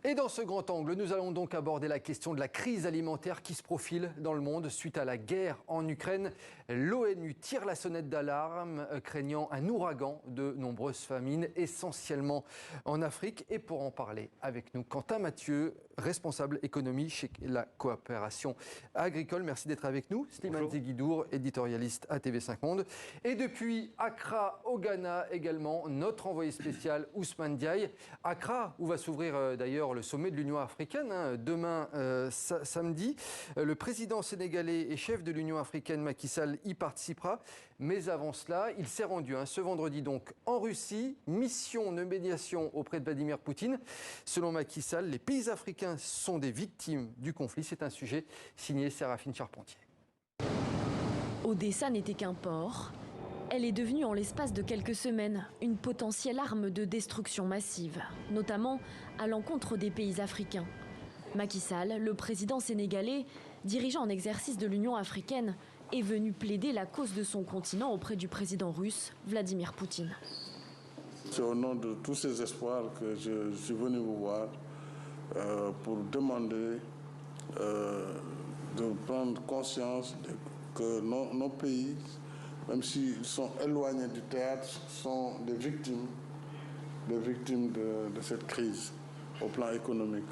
Et dans ce grand angle, nous allons donc aborder la question de la crise alimentaire qui se profile dans le monde suite à la guerre en Ukraine. L'ONU tire la sonnette d'alarme, craignant un ouragan de nombreuses famines, essentiellement en Afrique. Et pour en parler avec nous, Quentin Mathieu, responsable économie chez la coopération agricole. Merci d'être avec nous. Slimane Zeguidour, éditorialiste à TV5 Monde. Et depuis Accra au Ghana également, notre envoyé spécial Ousmane Diaye. Accra, où va s'ouvrir d'ailleurs le sommet de l'Union africaine, demain samedi. Le président sénégalais et chef de l'Union africaine, Macky Sall, y participera. Mais avant cela, il s'est rendu ce vendredi donc en Russie, mission de médiation auprès de Vladimir Poutine. Selon Macky Sall, les pays africains sont des victimes du conflit. C'est un sujet signé Séraphine Charpentier. Odessa n'était qu'un port. Elle est devenue en l'espace de quelques semaines une potentielle arme de destruction massive, notamment à l'encontre des pays africains. Macky Sall, le président sénégalais, dirigeant en exercice de l'Union africaine, est venu plaider la cause de son continent auprès du président russe, Vladimir Poutine. C'est au nom de tous ces espoirs que je suis venu vous voir pour demander de prendre conscience que nos pays, même s'ils sont éloignés du théâtre, sont des victimes de cette crise au plan économique.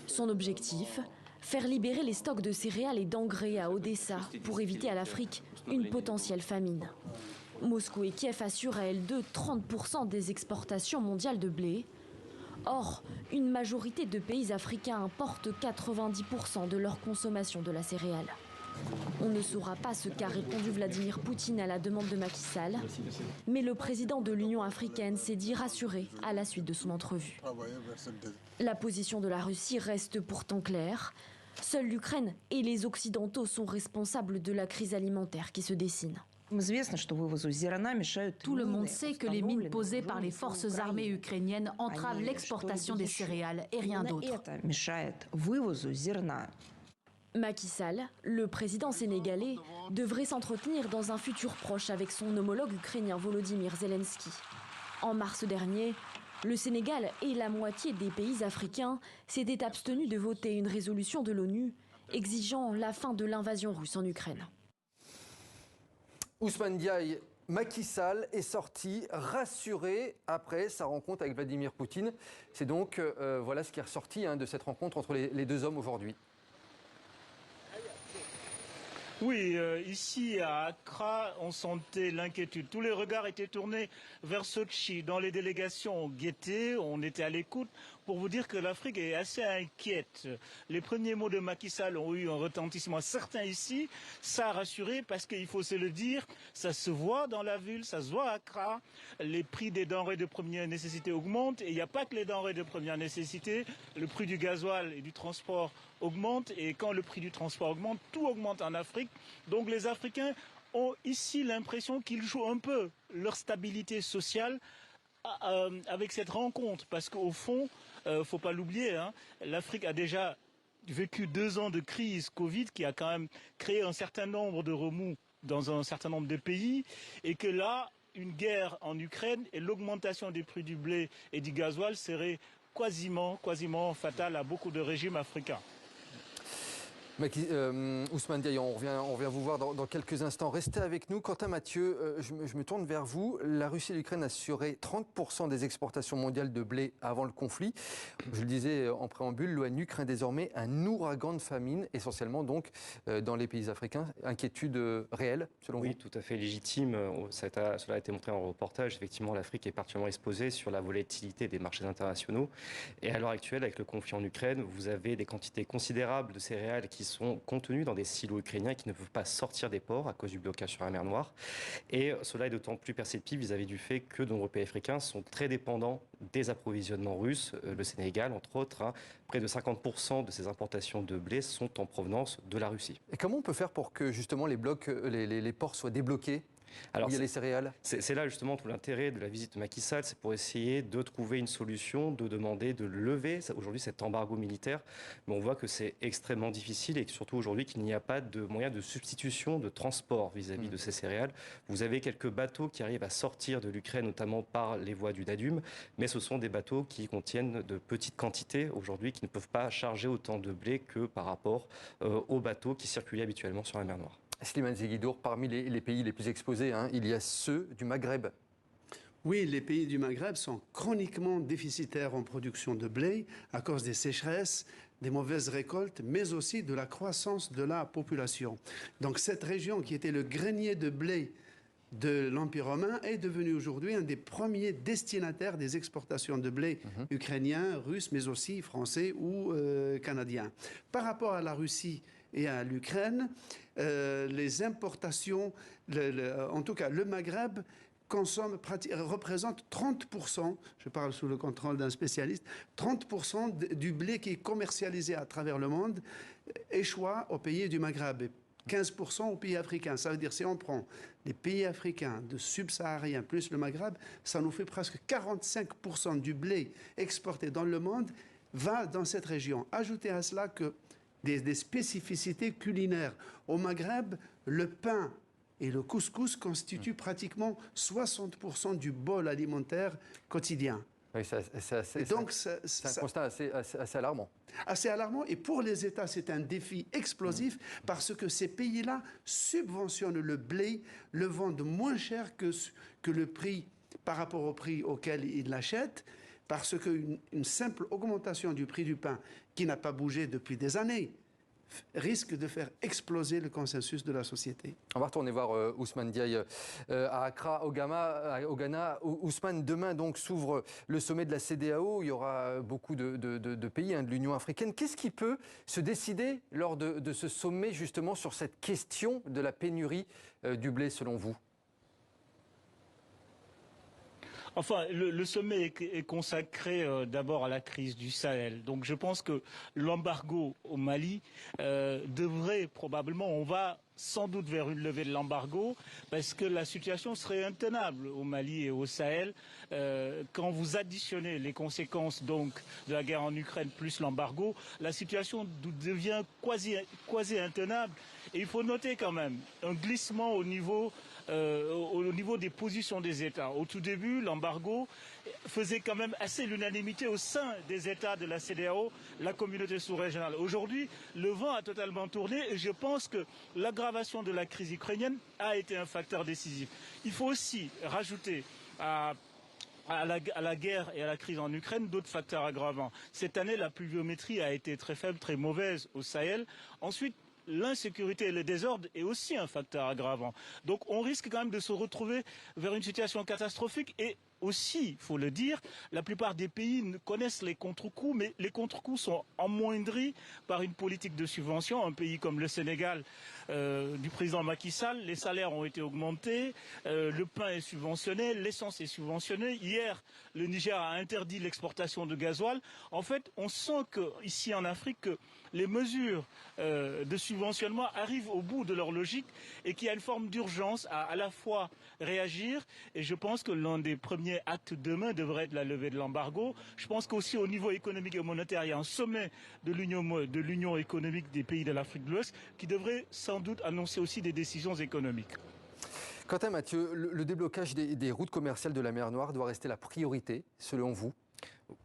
Son objectif, faire libérer les stocks de céréales et d'engrais à Odessa pour éviter à l'Afrique une potentielle famine. Moscou et Kiev assurent à elles deux 30% des exportations mondiales de blé. Or, une majorité de pays africains importent 90% de leur consommation de la céréale. On ne saura pas ce qu'a répondu Vladimir Poutine à la demande de Macky Sall, mais le président de l'Union africaine s'est dit rassuré à la suite de son entrevue. La position de la Russie reste pourtant claire. Seule l'Ukraine et les Occidentaux sont responsables de la crise alimentaire qui se dessine. Tout le monde sait que les mines posées par les forces armées ukrainiennes entravent l'exportation des céréales et rien d'autre. Macky Sall, le président sénégalais, devrait s'entretenir dans un futur proche avec son homologue ukrainien Volodymyr Zelensky. En mars dernier, le Sénégal et la moitié des pays africains s'étaient abstenus de voter une résolution de l'ONU exigeant la fin de l'invasion russe en Ukraine. Ousmane Diaye, Macky Sall est sorti rassuré après sa rencontre avec Vladimir Poutine. C'est donc voilà ce qui est ressorti de cette rencontre entre les deux hommes aujourd'hui. Oui, ici à Accra, on sentait l'inquiétude. Tous les regards étaient tournés vers Sochi. Dans les délégations, on guettait, on était à l'écoute pour vous dire que l'Afrique est assez inquiète. Les premiers mots de Macky Sall ont eu un retentissement certain ici. Ça a rassuré parce qu'il faut se le dire, ça se voit dans la ville, ça se voit à Accra. Les prix des denrées de première nécessité augmentent et il n'y a pas que les denrées de première nécessité. Le prix du gasoil et du transport augmente et quand le prix du transport augmente, tout augmente en Afrique. Donc les Africains ont ici l'impression qu'ils jouent un peu leur stabilité sociale avec cette rencontre. Parce qu'au fond, faut pas l'oublier, l'Afrique a déjà vécu 2 ans de crise Covid qui a quand même créé un certain nombre de remous dans un certain nombre de pays et que là, une guerre en Ukraine et l'augmentation des prix du blé et du gasoil serait quasiment fatale à beaucoup de régimes africains. Ousmane Diaye, on revient vous voir dans quelques instants. Restez avec nous. Quentin Mathieu, je me tourne vers vous. La Russie et l'Ukraine assuraient 30% des exportations mondiales de blé avant le conflit. Je le disais en préambule, l'ONU craint désormais un ouragan de famine, essentiellement donc dans les pays africains. Inquiétude réelle, selon vous? Oui, tout à fait légitime. Cela a été montré en reportage. Effectivement, l'Afrique est particulièrement exposée sur la volatilité des marchés internationaux. Et à l'heure actuelle, avec le conflit en Ukraine, vous avez des quantités considérables de céréales qui sont contenus dans des silos ukrainiens qui ne peuvent pas sortir des ports à cause du blocage sur la mer Noire. Et cela est d'autant plus perceptible vis-à-vis du fait que de nombreux pays africains sont très dépendants des approvisionnements russes. Le Sénégal, entre autres, près de 50% de ses importations de blé sont en provenance de la Russie. Et comment on peut faire pour que justement les ports soient débloqués Alors, il y a les céréales. C'est là justement tout l'intérêt de la visite de Macky Sall, c'est pour essayer de trouver une solution, de demander de lever aujourd'hui cet embargo militaire. Mais on voit que c'est extrêmement difficile et que surtout aujourd'hui qu'il n'y a pas de moyen de substitution de transport vis-à-vis de ces céréales. Vous avez quelques bateaux qui arrivent à sortir de l'Ukraine, notamment par les voies du Danube, mais ce sont des bateaux qui contiennent de petites quantités aujourd'hui qui ne peuvent pas charger autant de blé que par rapport aux bateaux qui circulaient habituellement sur la mer Noire. Slimane Zeguidour, parmi les pays les plus exposés, il y a ceux du Maghreb. Oui, les pays du Maghreb sont chroniquement déficitaires en production de blé à cause des sécheresses, des mauvaises récoltes, mais aussi de la croissance de la population. Donc cette région qui était le grenier de blé de l'Empire romain est devenue aujourd'hui un des premiers destinataires des exportations de blé ukrainien, russe, mais aussi français ou canadien. Par rapport à la Russie et à l'Ukraine, les importations, en tout cas le Maghreb, représente 30%, je parle sous le contrôle d'un spécialiste, 30% du blé qui est commercialisé à travers le monde échoit aux pays du Maghreb. 15% aux pays africains. Ça veut dire si on prend les pays africains de subsahariens plus le Maghreb, ça nous fait presque 45% du blé exporté dans le monde va dans cette région. Ajoutez à cela que des spécificités culinaires. Au Maghreb, le pain et le couscous constituent pratiquement 60% du bol alimentaire quotidien. Oui, c'est un constat assez alarmant. Assez alarmant. Et pour les États, c'est un défi explosif parce que ces pays-là subventionnent le blé, le vendent moins cher que le prix par rapport au prix auquel ils l'achètent, parce qu'une simple augmentation du prix du pain, qui n'a pas bougé depuis des années, risque de faire exploser le consensus de la société. On va retourner voir Ousmane Diaye à Accra, au Ghana. Ousmane, demain donc s'ouvre le sommet de la CEDEAO. Il y aura beaucoup de pays de l'Union africaine. Qu'est-ce qui peut se décider lors de ce sommet justement sur cette question de la pénurie du blé selon vous ? Enfin, le sommet est consacré d'abord à la crise du Sahel. Donc je pense que l'embargo au Mali devrait probablement, on va sans doute vers une levée de l'embargo, parce que la situation serait intenable au Mali et au Sahel. Quand vous additionnez les conséquences donc de la guerre en Ukraine plus l'embargo, la situation devient quasi intenable. Et il faut noter quand même un glissement au niveau des positions des États. Au tout début, l'embargo faisait quand même assez l'unanimité au sein des États de la CEDEAO, la communauté sous-régionale. Aujourd'hui, le vent a totalement tourné et je pense que l'aggravation de la crise ukrainienne a été un facteur décisif. Il faut aussi rajouter à la guerre et à la crise en Ukraine d'autres facteurs aggravants. Cette année, la pluviométrie a été très faible, très mauvaise au Sahel. Ensuite, l'insécurité et le désordre est aussi un facteur aggravant. Donc on risque quand même de se retrouver vers une situation catastrophique et aussi, il faut le dire, la plupart des pays connaissent les contre-coups, mais les contre-coups sont amoindris par une politique de subvention. Un pays comme le Sénégal, du président Macky Sall, les salaires ont été augmentés, le pain est subventionné, l'essence est subventionnée. Hier, le Niger a interdit l'exportation de gasoil. En fait, on sent qu'ici en Afrique, que les mesures de subventionnement arrivent au bout de leur logique et qu'il y a une forme d'urgence à la fois réagir. Et je pense que l'un des premiers actes demain devrait être la levée de l'embargo. Je pense qu'aussi au niveau économique et monétaire, il y a un sommet de l'Union économique des pays de l'Afrique de l'Ouest qui devrait sans doute annoncer aussi des décisions économiques. Quentin Mathieu, le déblocage des routes commerciales de la mer Noire doit rester la priorité, selon vous ?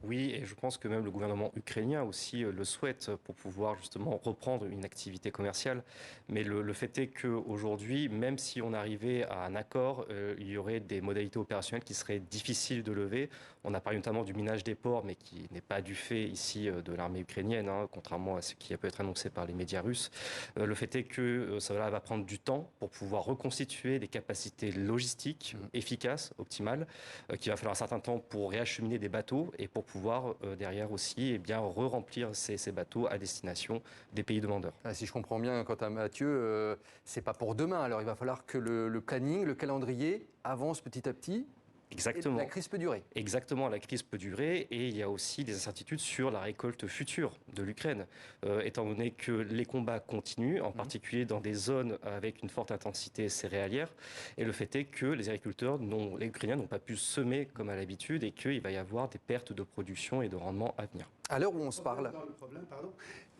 Oui, et je pense que même le gouvernement ukrainien aussi le souhaite pour pouvoir justement reprendre une activité commerciale. Mais le fait est qu'aujourd'hui, même si on arrivait à un accord, il y aurait des modalités opérationnelles qui seraient difficiles de lever. On a parlé notamment du minage des ports, mais qui n'est pas du fait ici de l'armée ukrainienne, contrairement à ce qui peut être annoncé par les médias russes. Le fait est que cela va prendre du temps pour pouvoir reconstituer des capacités logistiques efficaces, optimales, qu'il va falloir un certain temps pour réacheminer des bateaux et pour pouvoir derrière aussi re-remplir ces bateaux à destination des pays demandeurs. Si je comprends bien, Quentin Mathieu, c'est pas pour demain. Alors il va falloir que le planning, le calendrier avance petit à petit. Exactement. Et la crise peut durer. Exactement, la crise peut durer et il y a aussi des incertitudes sur la récolte future de l'Ukraine, étant donné que les combats continuent, en particulier dans des zones avec une forte intensité céréalière. Et le fait est que les agriculteurs, les Ukrainiens n'ont pas pu semer comme à l'habitude et qu'il va y avoir des pertes de production et de rendement à venir. À l'heure où on se parle...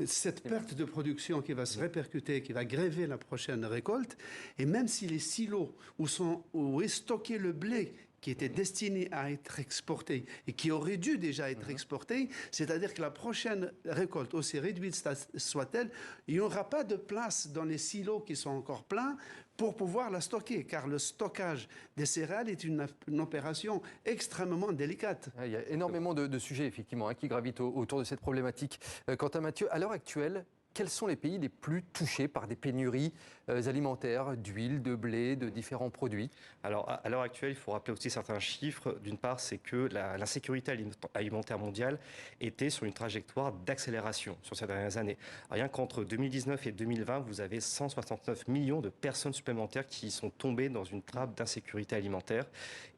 Cette perte de production qui va se répercuter, qui va gréver la prochaine récolte, et même si les silos où est stocké le blé qui était destiné à être exporté et qui aurait dû déjà être exporté, c'est-à-dire que la prochaine récolte, aussi réduite soit-elle, il n'y aura pas de place dans les silos qui sont encore pleins pour pouvoir la stocker, car le stockage des céréales est une opération extrêmement délicate. Il y a énormément de sujets, effectivement, qui gravitent autour de cette problématique. Quant à Mathieu, à l'heure actuelle, quels sont les pays les plus touchés par des pénuries alimentaires, d'huile, de blé, de différents produits? Alors, à l'heure actuelle, il faut rappeler aussi certains chiffres. D'une part, c'est que l'insécurité alimentaire mondiale était sur une trajectoire d'accélération sur ces dernières années. Rien qu'entre 2019 et 2020, vous avez 169 millions de personnes supplémentaires qui sont tombées dans une trappe d'insécurité alimentaire.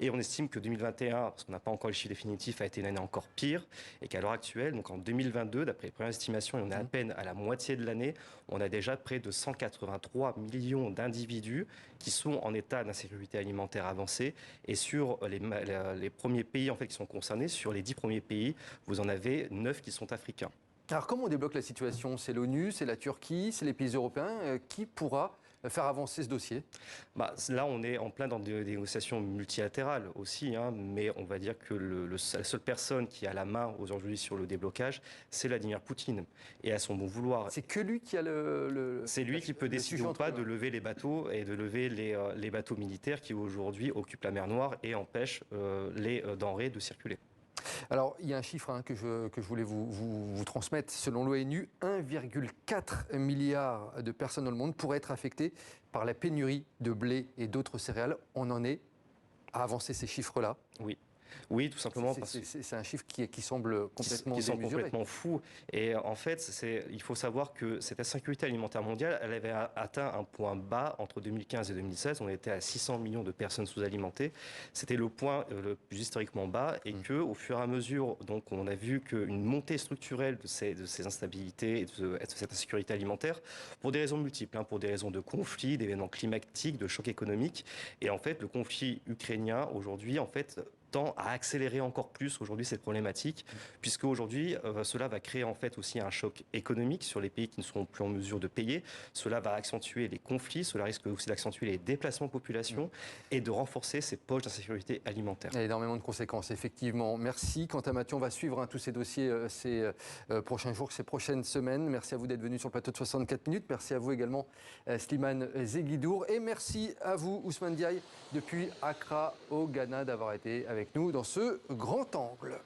Et on estime que 2021, parce qu'on n'a pas encore le chiffre définitif, a été une année encore pire. Et qu'à l'heure actuelle, donc en 2022, d'après les premières estimations, et on est à peine à la moitié de l'année, on a déjà près de 183 millions d'individus qui sont en état d'insécurité alimentaire avancée. Et sur les premiers pays en fait, qui sont concernés, sur les 10 premiers pays, vous en avez 9 qui sont africains. Alors comment on débloque la situation? C'est l'ONU, c'est la Turquie, c'est les pays européens. Qui pourra faire avancer ce dossier? Là, on est en plein dans des négociations multilatérales aussi, mais on va dire que la seule personne qui a la main aujourd'hui sur le déblocage, c'est Vladimir Poutine. Et à son bon vouloir. C'est que lui qui a C'est lui qui peut décider ou pas de lever les bateaux et de lever les bateaux militaires qui aujourd'hui occupent la mer Noire et empêchent les denrées de circuler. Alors, il y a un chiffre que je voulais vous transmettre. Selon l'ONU, 1,4 milliard de personnes dans le monde pourraient être affectées par la pénurie de blé et d'autres céréales. On en est à avancer ces chiffres-là? Oui, tout simplement. C'est un chiffre qui semble complètement démesuré. complètement fou. Et en fait, il faut savoir que cette insécurité alimentaire mondiale, elle avait atteint un point bas entre 2015 et 2016. On était à 600 millions de personnes sous-alimentées. C'était le point le plus historiquement bas. Et qu'au fur et à mesure, donc, on a vu qu'une montée structurelle de ces instabilités et de cette insécurité alimentaire, pour des raisons multiples, pour des raisons de conflits, d'événements climatiques, de chocs économiques. Et en fait, le conflit ukrainien, aujourd'hui, en fait, tend à accélérer encore plus aujourd'hui cette problématique, puisque aujourd'hui cela va créer en fait aussi un choc économique sur les pays qui ne seront plus en mesure de payer. Cela va accentuer les conflits, cela risque aussi d'accentuer les déplacements de population et de renforcer ces poches d'insécurité alimentaire. Il y a énormément de conséquences, effectivement. Merci. Quant à Mathieu, on va suivre tous ces dossiers ces prochains jours, ces prochaines semaines. Merci à vous d'être venu sur le plateau de 64 minutes. Merci à vous également, Slimane Zeguidour. Et merci à vous, Ousmane Diaye, depuis Accra au Ghana, d'avoir été avec nous dans ce grand angle.